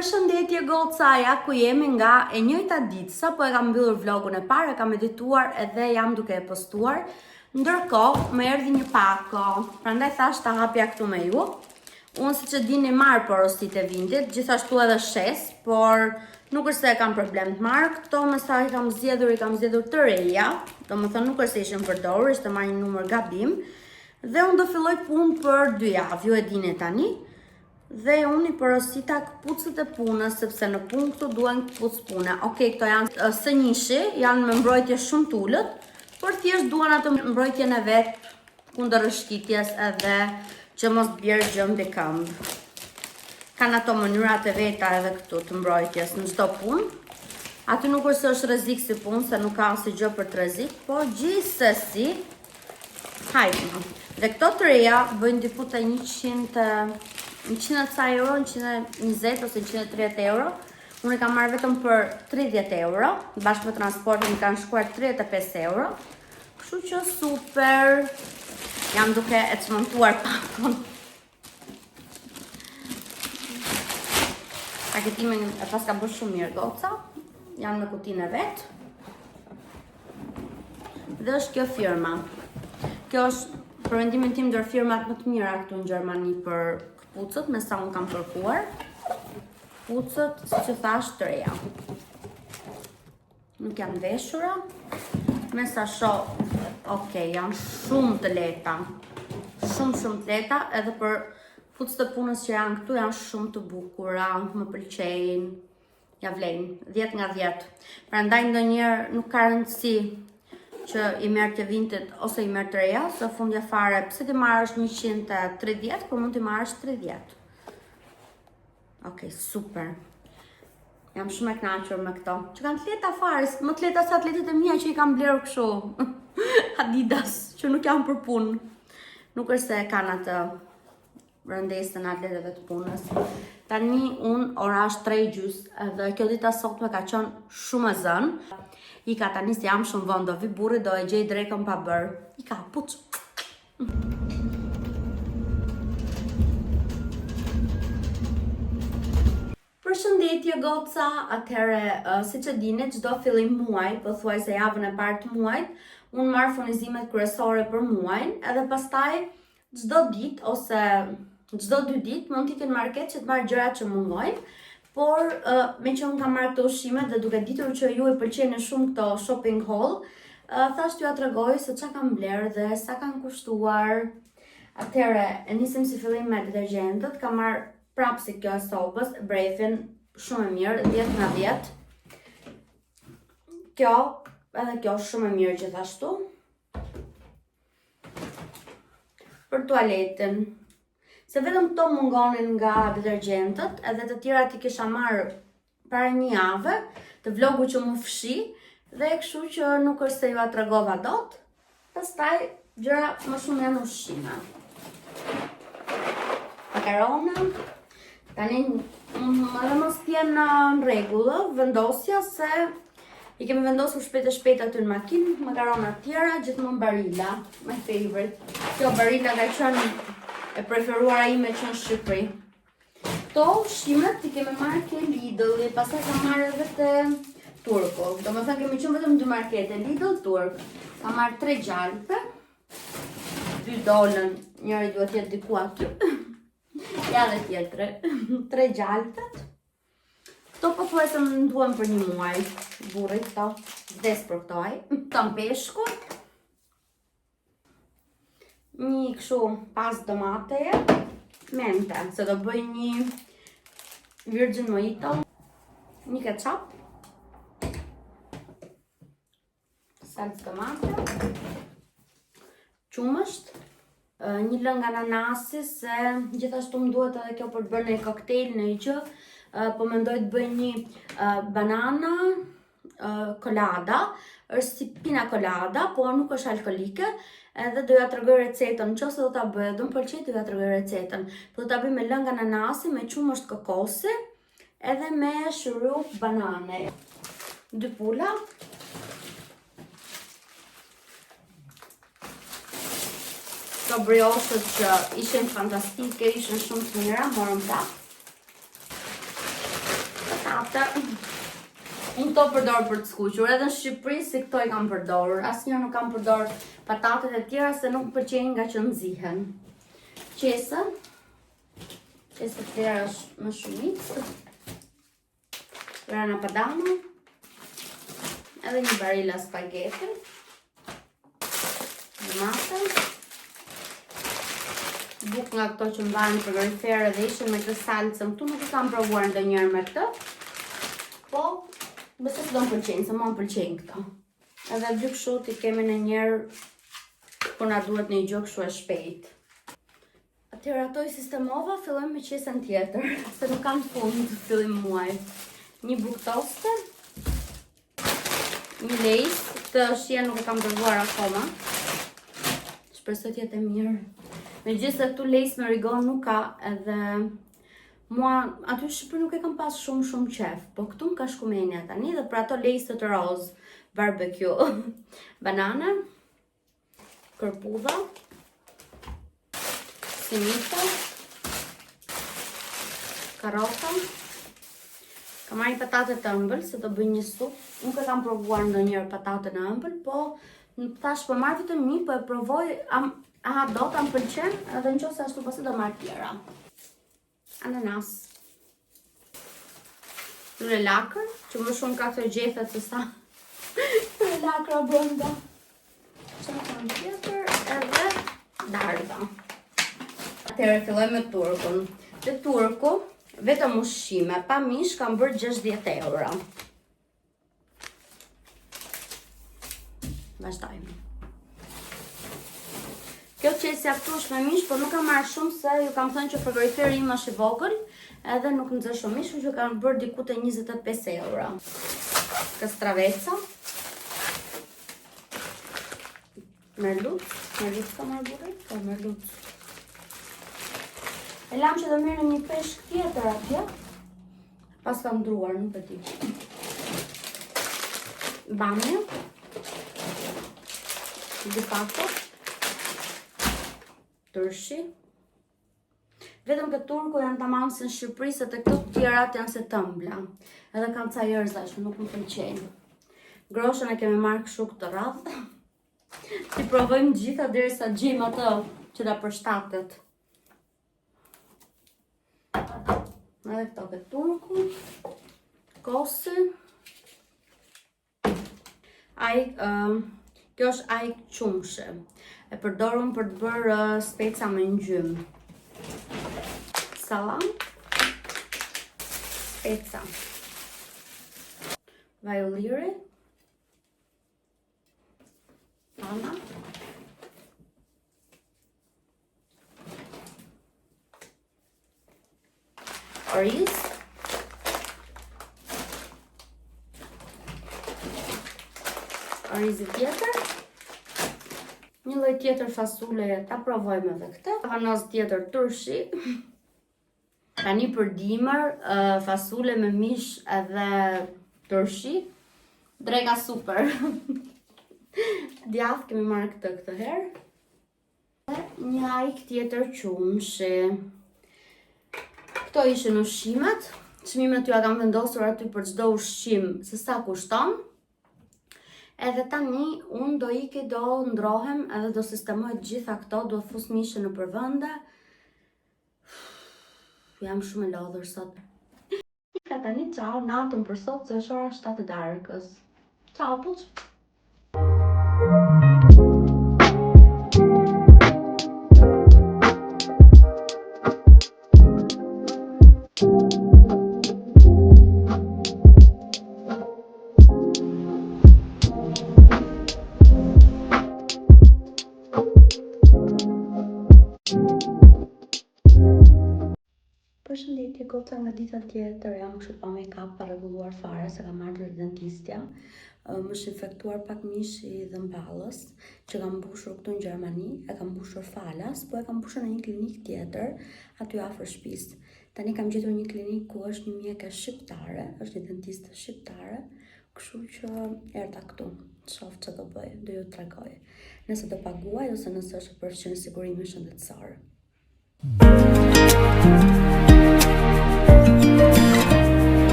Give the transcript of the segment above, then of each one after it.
Përshëndetje gocaja, ku jemi nga e njëjta ditë. Sapo e kam mbyllur vlogun e parë, e kam edituar edhe jam duke e postuar. Ndërkohë, më erdhi një pako, prandaj thash ta hapja këtu me ju. Unë siç e dini marr porositë e vindit, gjithashtu edhe shes, por nuk është se e kam problem të marr. Këto me sa i kam zgjedhur të reja, domethënë nuk është se ishin përdorur, ishte marrë një numër gabim. Dhe unë do filloj punë për 2 javë, ju e dini tani. Dhe unë i porosita këpucët e punës, sepse në punë këtu duen këpucë pune. Okej, këto janë së njëshi, janë me mbrojtje shumë t'ullët, por thjesht duan atë mbrojtjen e vetë kundër rështitjes edhe që mos bjerë gjë mbi këmbë. Kanë ato mënyrat e veta edhe këtu të mbrojtjes në çdo punë. Aty nuk është se është rrezik si punë, se nuk ka asnjë gjë për të rrezik, por gjithsesi, hajde. Dhe këto të reja bëjnë diku te 100 ca euro, 120 ose 130 euro. Unë i kam marrë vetëm për 30 euro, bashkë me transportin kanë shkuar 35 euro. Kështu që super, jam duke e çmontuar pakon. Paketimin e pas ka bërë shumë mirë goca, janë me kutinë e vetë. Dhe është kjo firma. Kjo është për mendimin tim ndër firmat më të mira këtu në Gjermani për këpucët, me sa unë kam kërkuar. Këpucët, si që thash, të reja. Nuk janë veshura. Me sa shoh, okej, janë shumë të lehta. Shumë të lehta, edhe për këpucët e punës që janë këtu janë shumë të bukura, më pëlqejnë. Ja vlejnë, 10 nga 10. Prandaj ndonjëherë nuk ka rëndësi që i merr të vintit ose i merr të reja, së fundja fare, pse ti marrësh 130, por mund t'i marrësh 30. Okej, super. Jam shumë e kënaqur me këto. Që kanë të lehta fare, më të lehta se atletet e mia që i kam blerë kështu. Adidas, që nuk janë për punë. Nuk është se kanë atë rëndesën atleteve të punës. Tani unë ora është 3:30 dhe kjo dita sotme ka qenë shumë e zënë. I ka tani si jam shumë vonë, do vi burri, do e gjej drekën pa bërë. I ka, puç. Përshëndetje goca, atëherë, si që dini, çdo fillim muaj, pothuajse javën e parë të muajit, unë marr furnizimet kryesore për muajin, edhe pastaj çdo ditë ose çdo 2 ditë mund t'i ken market që të marr gjërat që mungojnë. Por me që unë kam marrë këto ushqimet dhe duke ditur që ju i pëlqejnë shumë këto shopping haul, thash t'ju tregoj se çka kam blerë dhe sa kanë kushtuar. Atëherë, e nisim si fillim me detergjentët, kam marrë prapë si kjo e sobës, Brefin, shumë e mirë, 10 nga 10. Kjo, edhe kjo shumë e mirë gjithashtu. Për tualetin. Se vetëm këto mungonin nga detergjentët, edhe të tjera ti kisha marrë para 1 jave, të vlogu që mu fshi, dhe kështu që nuk është se ju a tregova dot, pastaj gjëra më shumë janë ushqime. Makarona, tani edhe mos t'jenë në rregull, vendosja se i kemi vendosur shpejt aty në makinë, makarona tjera, gjithmonë Barilla, my favorite. Kjo Barilla ka qenë e preferuara ime që në Shqipëri. Këto ushqimet i kemi marrë ke Lidl, pastaj kam marrë edhe te Turku. Domethënë kemi qenë vetëm 2 markete, Lidl, Turk. Kam marrë 3 gjalpe, 2 dolën, njëri duhet jetë diku aty. Ja dhe tjetre, 3 gjalpet. Këto pothuajse më duhen për 1 muaj. Burri këto, vdes për këto ai. Kam peshkun. Një kështu pas domateje, mente, se do bëj një virgin mojito, një ketchup, salcë tomate, qumësht, një lëng ananasi, se gjithashtu më duhet edhe kjo për të bërë një koktejl në gjë, po mendoj të bëj një banana colada, është si pina colada, por nuk është alkolike. Edhe do ja tregoj recetën, nëse do ta bëj, do më pëlqej të ja tregoj recetën. Do ta bëj me lëng ananasi, me qumësht kokosi, edhe me shurup banane. 2 pula. Këto brioshët që ishin fantastike, ishin shumë të mira, morëm prapë. patate. Unë këto përdor për të skuqur, edhe në Shqipëri si këto i kam përdorur. Asnjëherë nuk kam përdor patatet e tjera se nuk pëlqejnë nga që nxihen. Qesa tjera është më shumicë. Rana padano. Edhe një barila spaghetti. Domate. Buk nga këto që mbahen në frigorifer dhe ishin me këtë salcën. Këtu nuk i kam provuar ndonjëherë me këtë. Po, besoj se do më pëlqejnë, se më pëlqejnë këto. Edhe dy kështu ti kemi në njerë kur na duhet një gjë kështu e shpejt. Atëherë ato i sistemova, fillojmë me qesën tjetër, se nuk kam fund të fillim muaj. Një buk toster, një lejs, këtë shia nuk e kam dërguar akoma. Shpresoj të jetë e mirë. Megjithëse këtu lejs me rigon nuk ka, edhe mua aty në Shqipëri nuk e kam pas shumë qef, po këtu më ka shku menja tani dhe për ato lejsë të roz, barbecue, banana, kërpudha, simita, karota. Kam marrë patate të ëmbël se do bëj një supë. Nuk e kam provuar ndonjëherë patate në ëmbël, po thash po marr vetëm një, po e provoj, do ta më pëlqen, edhe nëse ashtu pasi do marr tjera. Ananas. Lule lakër, që më shumë ka të gjethet se sa lule lakra brenda. Që më kam tjetër edhe dardha. Atëherë filloj me turkun. Te turku, vetëm ushqime, pa mish kam bërë 60 euro. Vazhdojmë. Kjo qesja këtu është me mish, por nuk kam marrë shumë se ju kam thënë që frigoriferi im është i vogël, edhe nuk nxesh shumë mish, që kam bërë diku te 25 euro. Kastraveca. Merluz ka marrë burri? Po, merluz. E lam që do merrem një peshk tjetër atje. Pas kam ndruar, nuk e di. Bamje. Dupato. Tërshi. Vetëm këtë turku janë tamam si në Shqipëri, se të këto tjerat janë se tëmbla. Edhe kam ca jerza që nuk më pëlqejnë. Groshën e kemi marrë kështu këtë radhë. Ti provojmë gjitha derisa gjejmë atë që na përshtatet. Edhe këto këtë turku. Kosi. Kjo është ajk qumshe. E përdorun për të bërë speca me ngjym. Salam. Speca. Vaj ulliri. Pana. Oriz. Orizi tjetër. Një lloj tjetër fasule, ta provojmë edhe këtë. Avanos tjetër turshi. Tani për dimër, fasule me mish edhe turshi. Dreka super. Djath kemi marrë këtë herë. Një ajk tjetër qumshi. Këto ishin ushqimet. Çmimet ju kam vendosur aty për çdo ushqim se sa kushton. Edhe tani unë do ndrohem edhe do sistemoj gjitha këto, do fus mishin në përvënde. Jam shumë e lodhur sot. Ka tani ciao, natën për sot se është ora 7 e darkës. Ciao, puç. Përshëndetje goca nga dita tjetër, jam kështu pa make-up pa rregulluar fare se kam marrë dentistja. Më është infektuar pak mishi i dhëmballës që kam mbushur këtu në Gjermani, e kam mbushur falas, po e kam mbushur në një klinikë tjetër aty afër shtëpisë. Tani kam gjetur një klinikë ku është një mjeke shqiptare, është një dentiste shqiptare, kështu që erdha këtu. Shoh çfarë do bëj, do ju tregoj. Nëse do paguaj ose nëse është për sigurimin shëndetësor.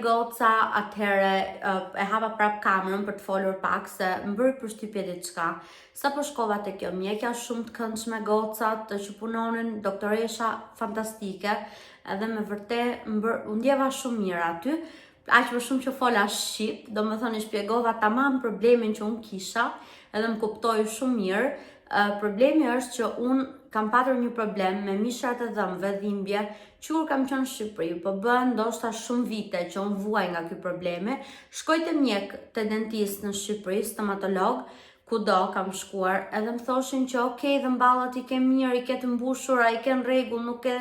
goca, atëherë e hapa prap kamerën për të folur pak se më bëri përshtypje diçka. Sa po shkova te kjo mjekja shumë të këndshme gocat të që punonin, doktoresha fantastike, edhe me vërtet u ndjeva shumë mirë aty. Aq më shumë që fola shqip, domethënë i shpjegova tamam problemin që unë kisha, edhe më kuptoi shumë mirë. Problemi është që unë kam patur një problem me mishrat e dhëmbëve, dhimbje, që kur kam qenë në Shqipëri, po bën ndoshta shumë vite që unë vuaj nga ky problemi. Shkoj te mjek, te dentist në Shqipëri, stomatolog, kudo kam shkuar, edhe më thoshin që okay, dhëmballat i ke mirë, i ke të mbushura, i ke në rregull, nuk ke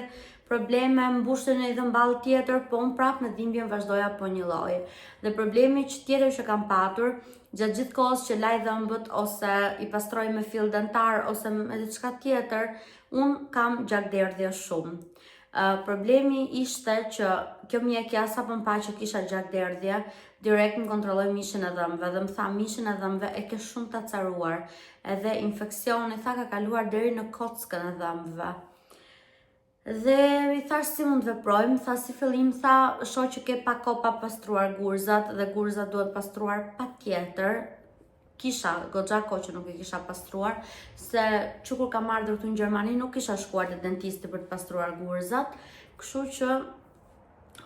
probleme, mbushën e dhëmball tjetër, po unë prap me dhimbjen vazhdoja po një lloj. Dhe problemi tjetër që kam patur gjatë gjithë kohës që laj dhëmbët ose i pastroj me fill dentar ose me diçka tjetër, unë kam gjakderdhje shumë. Problemi ishte që kjo mjekja sa po më pa që kisha gjakderdhje, direkt më kontrolloi mishin e dhëmbëve dhe më tha mishin e dhëmbëve e ke shumë të acaruar, edhe infeksioni tha ka kaluar deri në kockën e dhëmbëve. Dhe i thash si mund të veprojmë, tha si fillim, tha shoh që ke pak kohë pa pastruar gurzat dhe gurzat duhet pastruar patjetër. Kisha goxha kohë që nuk e kisha pastruar, se që kur kam ardhur këtu në Gjermani nuk kisha shkuar te dentisti për të pastruar gurzat, kështu që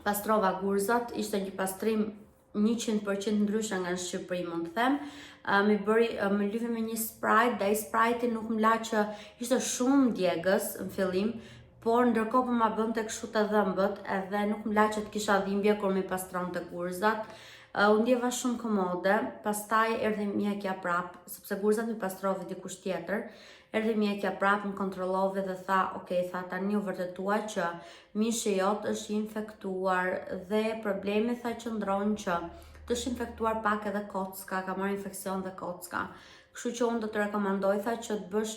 pastrova gurzat, ishte një pastrim 100% ndryshe nga në Shqipëri, mund të them. Më lyvi me një Sprite, dhe ai Sprite nuk më la që ishte shumë djegës në fillim, por ndërkohë po ma bënte kështu të dhëmbët edhe nuk më la që të kisha dhimbje kur mi pastronte gurzat. U ndjeva shumë komode, pastaj erdhi mjekja prap, sepse gurzat mi pastrove dikush tjetër. Erdhi mjekja prap, më kontrollove dhe tha, okay, tha tani u vërtetua që mishi jot është infektuar dhe problemi tha qëndron që të është infektuar pak edhe kocka, ka marrë infeksion dhe kocka. Kështu që unë do të rekomandoj tha që të bësh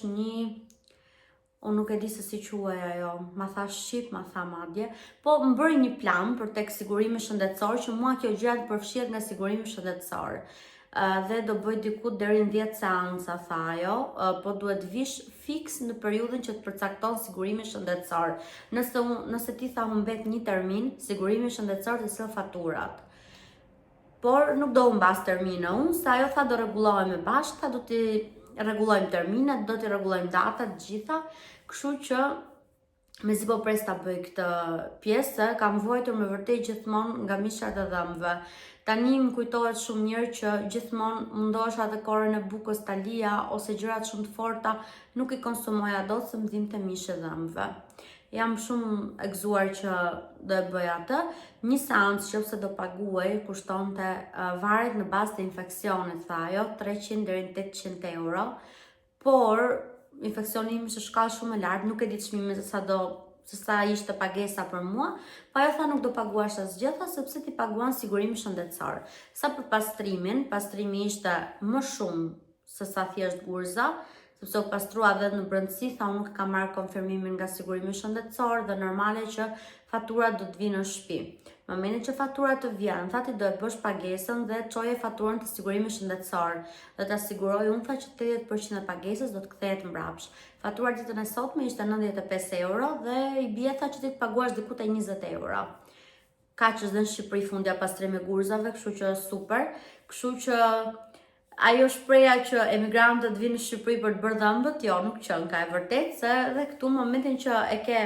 unë nuk e di se si quaj ajo, ma tha shqip, ma tha madje, po më bëri një plan për tek sigurimi shëndetësor, që mua kjo gjë të përfshihet nga sigurimi shëndetësor. Dhe do bëj diku deri në 10 seanca, tha ajo, po duhet vish fiks në periudhën që të përcakton sigurimi shëndetësor. Nëse ti tha humbet një termin, sigurimi shëndetësor të sill faturat. Por nuk do humbas termine unë, se ajo tha do rregullohemi bashkë, tha do t'i rregullojmë terminet, do t'i rregullojmë datat, gjitha, kështu që mezi po pres ta bëj këtë pjesë, kam vuajtur me vërtet gjithmonë nga mishrat e dhëmbëve. Tani më kujtohet shumë mirë që gjithmonë mundohesha të korën e bukës ta lija ose gjërat shumë të forta nuk i konsumoja dot se më dhimte mishi e dhëmbëve. Jam shumë e gëzuar që do e bëj atë. Një seancë që ose do paguaj kushtonte varet në bazë të infeksionit, tha ajo, 300 deri në 800 euro, por infeksioni im është shkallë shumë e lartë, nuk e di çmimin se sa ishte pagesa për mua, pa ajo tha nuk do paguash asgjë, sepse ti paguan sigurimi shëndetësor. Sa për pastrimi ishte më shumë se sa thjesht gurza, sepse u pastrua dhe në brendësi, tha unë nuk kam marrë konfirmimin nga sigurimi shëndetësor dhe normale që faturat do të vinë në shtëpi. Në momentin që faturat të vjen, tha ti do e bësh pagesën dhe çoje faturën të sigurimit shëndetësor. Dhe ta siguroj unë tha që 80% e pagesës do të kthehet mbrapsht. Fatura ditën e sotme ishte 95 euro dhe i bie tha që ti të paguash diku te 20 euro. Kaq është dhe në Shqipëri fundja pastrimi gurzave, kështu që është super. Kështu që ajo shpreha që emigrantët vinë në Shqipëri për të bërë dhëmbët, jo, nuk qënë ka e vërtet, se dhe këtu në momentin që e ke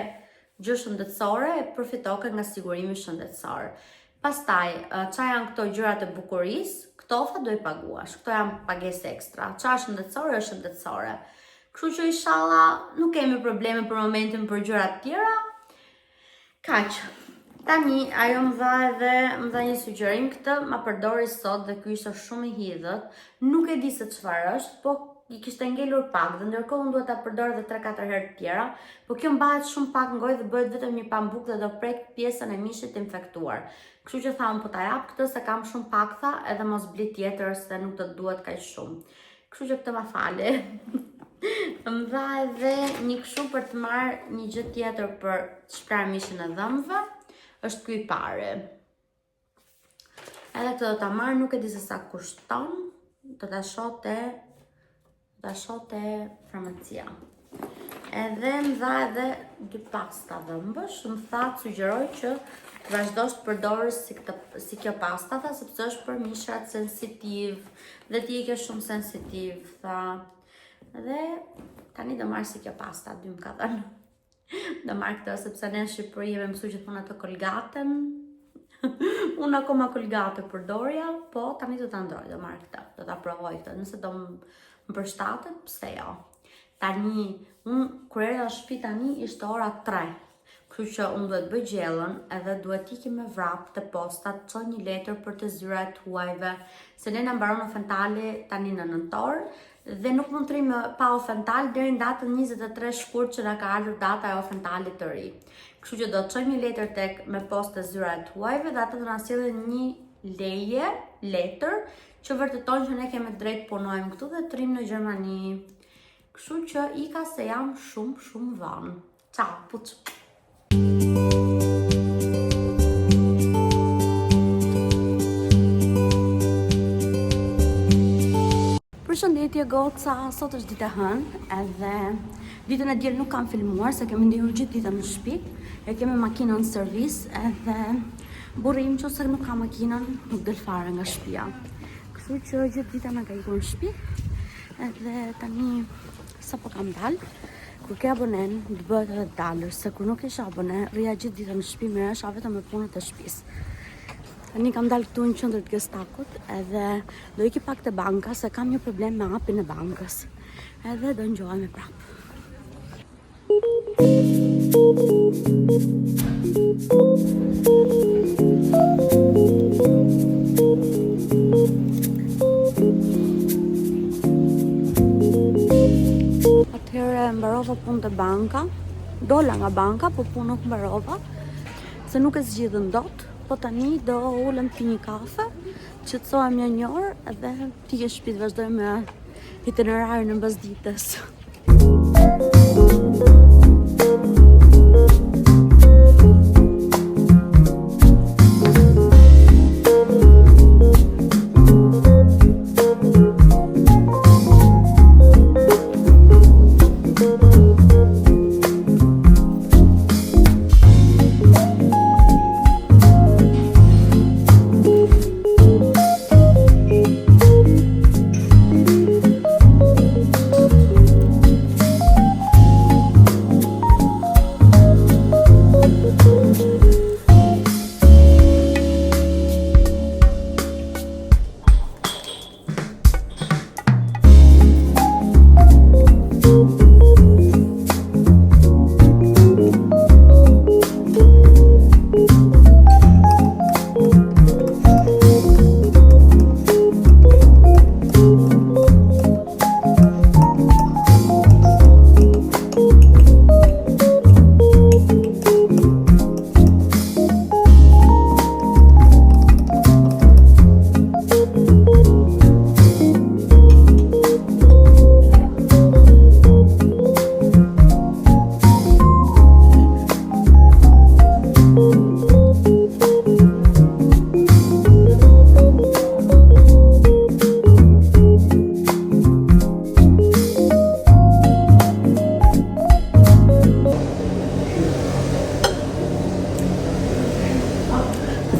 gjë shëndetësore, e përfitoke nga sigurimi shëndetësor. Pastaj, qa janë këto gjërat e bukurisë, këto tha do i paguash, këto janë pagesë ekstra. Qa është shëndetësore, është shëndetësore. Kështu që inshallah nuk kemi probleme për momentin për gjërat tjera. Kaq. Tani, ajo më dha një sugjerim këtë, ma përdori sot dhe ky ishte shumë i hidhët. Nuk e di se çfarë është, po i kishte ngelur pak dhe ndërkohë unë duhet ta përdor edhe 3-4 herë të tjera, po kjo mbahet shumë pak ngoj dhe bëhet vetëm një pambuk dhe do prek pjesën e mishit infektuar. Kështu që thamë po ta jap këtë se kam shumë pak tha, edhe mos bli tjetër se nuk të duhet kaq shumë. Kështu që këtë ma fali. Më dha edhe një kështu për të marrë një gjë tjetër për të shprar mishin e dhëmbëve. Është ky i pari. Edhe këtë do ta marr, nuk e di se sa kushton, do ta shoh te farmacia. Edhe më dha edhe 2 pasta dhëmbësh, më tha të sugjeroj që të vazhdosh të përdorësh si kjo pasta, tha, sepse është për mishrat sensitiv dhe ti ke shumë sensitiv, tha. Dhe tani do marr si kjo pasta, 2 më ka dhënë. Do marr këtë sepse ne në Shqipëri jemi mësuar që thonë ato kolgaten. Unë akoma kolgate përdorja, po tani do ta ndroj, do marr këtë, do ta provoj këtë. Nëse do më përshtatet, pse jo. Tani, unë kur erdha në shtëpi tani ishte ora 3. Kështu që unë duhet bëj gjellën edhe duhet ikim me vrap të posta të çoj një letër për të zyrat huajve, se ne na mbaron ofentali tani në nëntor dhe nuk mund të rrim pa ofental deri në datën 23 shkurt që na ka ardhur data e ofentalit të ri. Kështu që do të çoj një letër tek me postë të zyrat huajve dhe ata do na sjellin një letër që vërteton që ne kemi drejt punojmë këtu dhe të rrim në Gjermani. Kështu që ika se jam shumë vonë. Ciao, puç! Përshëndetje goca, sot është ditë e hënë edhe ditën e diel nuk kam filmuar se kemi ndihur gjithë ditën në shtëpi. E kemi makinën në servis edhe burri im që nuk ka makinën nuk del fare nga shtëpia. Kështu që gjithë ditën na ka ikur në shtëpi edhe tani sapo kam dalë. Kur ke abonen, të bëhet edhe dalër, se kur nuk isha abone, rria gjithë ditën në shtëpi, merresha vetëm me punët e shtëpisë. Tani kam dalë këtu në qendër të Gestakut edhe do iki pak te banka se kam një problem me apin e bankës. Edhe do ngjojmë prapë. Atëherë mbarova punë te banka. Dola nga banka, po punë nuk mbarova, se nuk e zgjidhën dot. Po tani do ulem pi një kafe, qetësohem një orë edhe ti ke shtëpi të vazhdoj me itinerarin e mbasdites.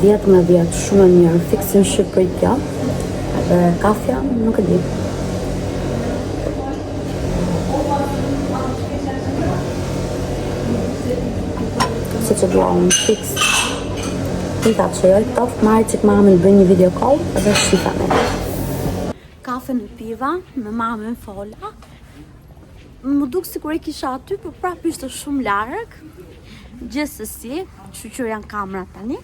Djetë me djetë, shumë e mirë, fiksin Shqipëri kjo, dhe kafja nuk e di. Si që dua unë, fiks. Tinta që joj toft, marri që këmamin bëj një video call, edhe shqipane. Kafe në piva, me mamin fola. Më duk si kur e kisha aty, për prap ishte shumë larg. Gjithsesi, që janë kamera tani.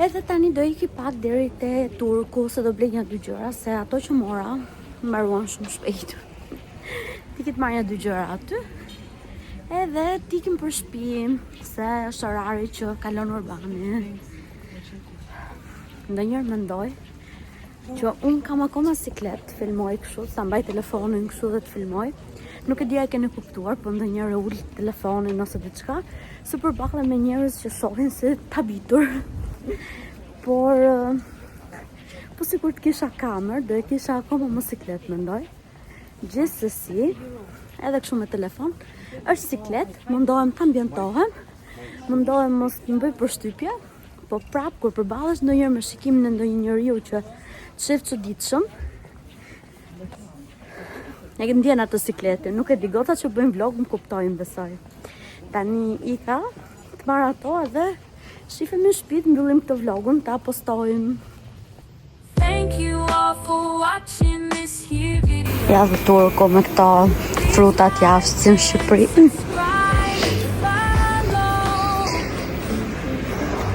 Edhe tani do iki pak deri te Turku se do blej një 2 gjëra, se ato që mora mbaruan shumë shpejt. Ti marr një 2 gjëra aty. Edhe tikim për shtëpi, se është orari që kalon Urbani. Ndonjëherë mendoj që unë kam akoma siklet të filmoj kështu, sa mbaj telefonin kështu dhe të filmoj. Nuk e di a e keni kuptuar, po ndonjëherë ul telefonin ose diçka, se përballem me njerëz që shohin se të habitur. Por sikur të kisha kamerë, do e kisha akoma mosiklet, mendoj. Gjithsesi, edhe kështu me telefon, është siklet, mundohem të ambientohem, mundohem mos të më bëj përshtypje, po prap kur përballesh ndonjëherë me shikimin e ndonjë njeriu që të shef çuditshëm, e ke ndjen atë sikletin, nuk e di gota që bëjmë vlog më kuptojnë besoj. Tani ika të marr ato edhe shifem në shtëpi të mbyllim këtë vlogun, ta postojmë. Thank you all for watching this here video. Ja dhe turko me këto frutat javës në Shqipëri. Subscribe, follow.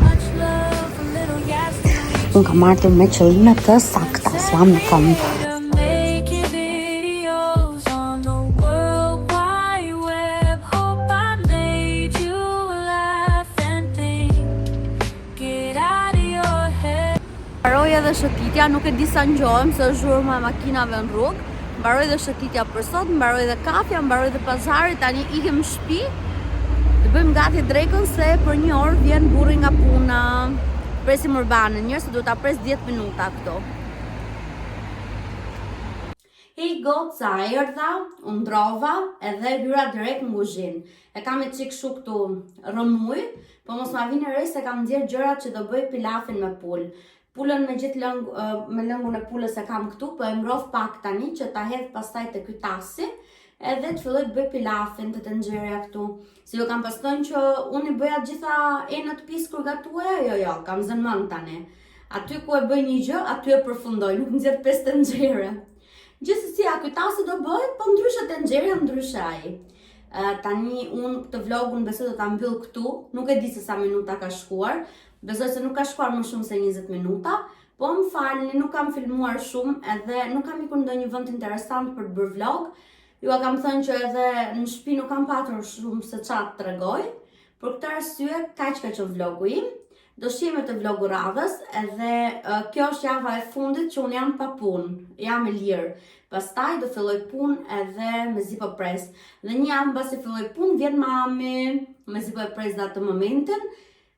Much love, a little yes to reach Unë kam ardhur me qëllime të sakta, s'jam në këmbë. to making videos on the World Wide Web. Hope I made you laugh and think. Get out of your head. Mbaroj edhe shëtitja, nuk e di sa ngjohem se është zhurma e makinave në rrugë. Mbaroj dhe shëtitja për sot, mbaroj dhe kafja, mbaroj dhe pazari, tani ikem në shtëpi. Të bëjmë gati drekën se për 1 orë vjen burri nga puna. Presim Urbanën, njërë se duhet ta pres 10 minuta këto. Hey goca, erdha, u ndrova edhe hyra direkt në kuzhinë. E kam e çik kështu këtu rëmuj, po mos ma vini re se kam nxjerr gjërat që do bëj pilafin me pul. Pulën me gjithë me lëngun e pulës e kam këtu, po e ngroh pak tani që ta hedh pastaj te ky tasi, edhe të filloj të bëj pilafin të nxjerrja këtu. Si do kam pastojnë që unë i bëja gjitha enët piskur gatuaja, jo, kam zënë mend tani. Aty ku e bëj një gjë, aty e përfundoj, nuk nxjerr 5 të nxjerrë. Gjithsesi, ky tasi do bëj, po ndryshe të nxjerrja, ndryshe ai. Tani unë këtë vlogun besoj do ta mbyll këtu, nuk e di se sa minuta ka shkuar. Besoj se nuk ka shkuar më shumë se 20 minuta, po më falni, nuk kam filmuar shumë edhe nuk kam ikur ndonjë vend interesant për të bërë vlog. Ju kam thënë që edhe në shtëpi nuk kam patur shumë se çfarë të tregoj. Për këtë arsye, kaq ka qenë vlogu im. Do shihemi te vlogu radhës edhe kjo është java e fundit që unë jam pa punë, jam e lirë. Pastaj do filloj punë edhe mezi po pres. Dhe një javë mbasi filloj punë, vjen mami, mezi po e pres dha atë momentin.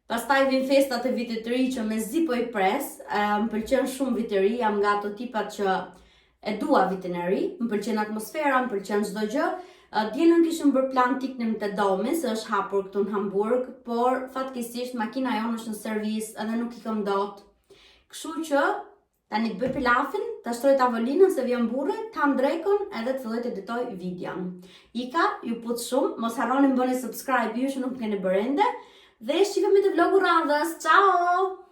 Pastaj vin festat e vitit të ri që mezi po i pres, më pëlqen shumë viti i ri, jam nga ato tipat që e dua vitin e ri, më pëlqen atmosfera, më pëlqen çdo gjë. Dielën kishim bërë plan tiknim te domi, se është hapur këtu në Hamburg, por fatkeqësisht makina jonë është në servis edhe nuk i kam dot. Kështu që tani të bëj pilafin, ta shtroj tavolinën se vjen burri, ta ndrekon edhe të filloj të editoj videon. Ika, ju put shumë, mos harroni bëni subscribe ju që nuk keni bërë ende. Dhe shifemi te vlogu radhës. Ciao!